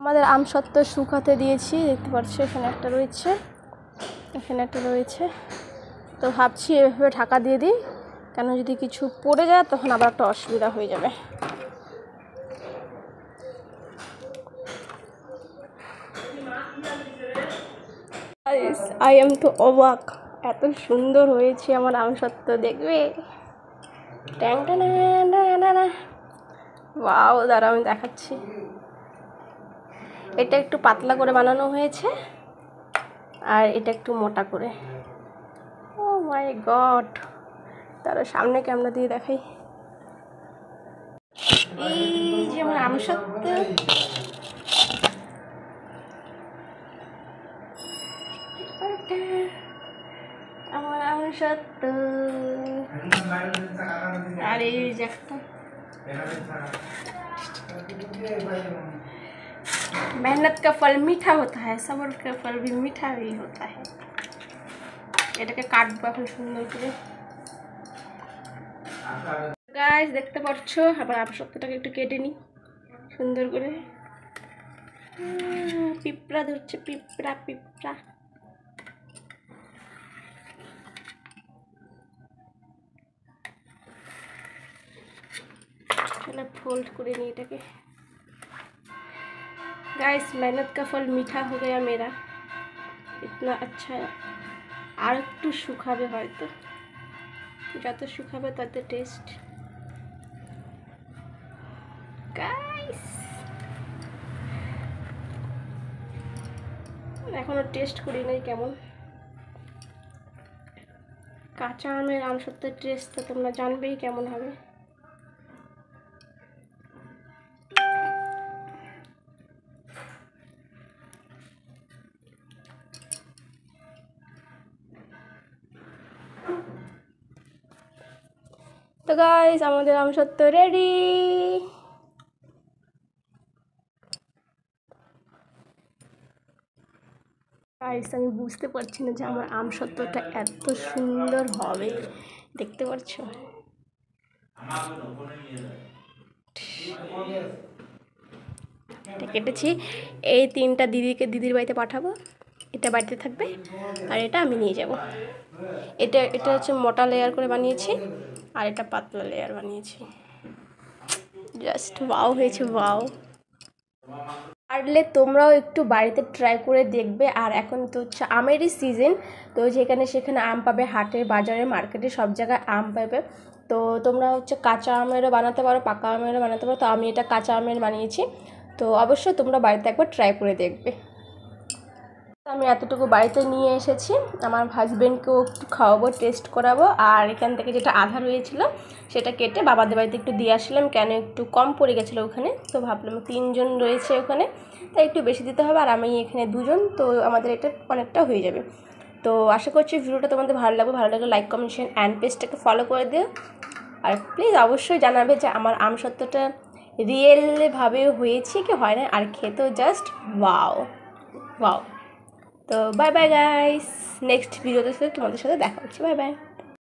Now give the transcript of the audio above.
আমাদের আমসত্ত্ব শুকাতে দিয়েছি, দেখতে পাচ্ছ এখানে একটা রয়েছে, এখানে একটা রয়েছে। তো ভাবছি এভাবে ঢাকা দিয়ে দিই, কেন যদি কিছু পড়ে যায় তখন আবার একটা অসুবিধা হয়ে যাবে। আই এম টু অবাক, এত সুন্দর হয়েছে আমার আমসত্ত্ব, দেখবে। ওয়াও, দাঁড়াও আমি দেখাচ্ছি। এটা একটু পাতলা করে বানানো হয়েছে আর এটা একটু মোটা করে। ও মাই গড, তারা সামনে ক্যামেরা দিয়ে দেখাই। এই যে আমার আমসত্ত্ব, আমার আমসত্ত্ব। আর এই যে একটা मेहनत का फल मीठा होता है, सब्र का फल भी मीठा ही होता है। এটাকে কাটবো এখন সুন্দর করে। গাইস দেখতে পাচ্ছ, আবার আমসত্ত্বটাকে একটু কেটে নিই সুন্দর করে। পিঁপড়া ধরছে, পিঁপড়া পিঁপড়া। चलो फोल्ड করে নিই এটাকে। गाइस मेहनत का फल मीठा हो गया मेरा, इतना अच्छा है। আর একটু শুকাবে হয়তো, যত শুকাবে তত টেস্ট। গাইস এখনো টেস্ট করি নাই কেমন। কাঁচা আমের আমসত্ত্বের টেস্ট তো তোমরা জানবেই কেমন হবে। তো গাইস আমাদের আমসত্ত্ব রেডি। গাইস আমি বুঝতে পারছি না যে আমার আমসত্ত্বটা এত সুন্দর হবে, দেখতে পাচ্ছ। এটা কেটেছি, এই তিনটা দিদির বাড়িতে পাঠাবো। এটা বাড়িতে থাকবে আর এটা আমি নিয়ে যাব। এটা এটা হচ্ছে মোটা লেয়ার করে বানিয়েছি আর এটা পাতলা লেয়ার বানিয়েছি। জাস্ট ওয়াও হয়েছে, ওয়াও। পারলে তোমরাও একটু বাড়িতে ট্রাই করে দেখবে। আর এখন তো হচ্ছে আমেরই সিজন, তো যেখানে সেখানে আম পাবে, হাটে বাজারে মার্কেটে সব জায়গায় আম পাবে। তো তোমরা হচ্ছে কাঁচা আমেরও বানাতে পারো, পাকা আমেরও বানাতে পারো। তো আমি এটা কাঁচা আমের বানিয়েছি, তো অবশ্যই তোমরা বাড়িতে একবার ট্রাই করে দেখবে। আমি এতটুকু বাড়িতে নিয়ে এসেছি, আমার হাজব্যান্ডকেও একটু খাওয়াবো, টেস্ট করাবো। আর এখান থেকে যেটা আধা রয়েছিল সেটা কেটে বাবাদের বাড়িতে একটু দিয়ে আসলাম, কেন একটু কম পড়ে গেছিলো ওখানে। তো ভাবলাম 3 জন রয়েছে ওখানে, তাই একটু বেশি দিতে হবে, আর আমি এখানে 2 জন, তো আমাদের এটা অনেকটা হয়ে যাবে। তো আশা করছি ভিডিওটা তোমাদের ভালো লাগবে। ভালো লাগলে লাইক কমেন্ট শেয়ার অ্যান্ড পেজটাকে ফলো করে দিও। আর প্লিজ অবশ্যই জানাবে যে আমার আমসত্ত্বটা রিয়েলভাবে হয়েছে কি হয় না। আর খেতেও জাস্ট ওয়াও ওয়াও। তো বাই বাই গাইস, নেক্সট ভিডিওতে তোমাদের সাথে দেখা হচ্ছে। Bye bye.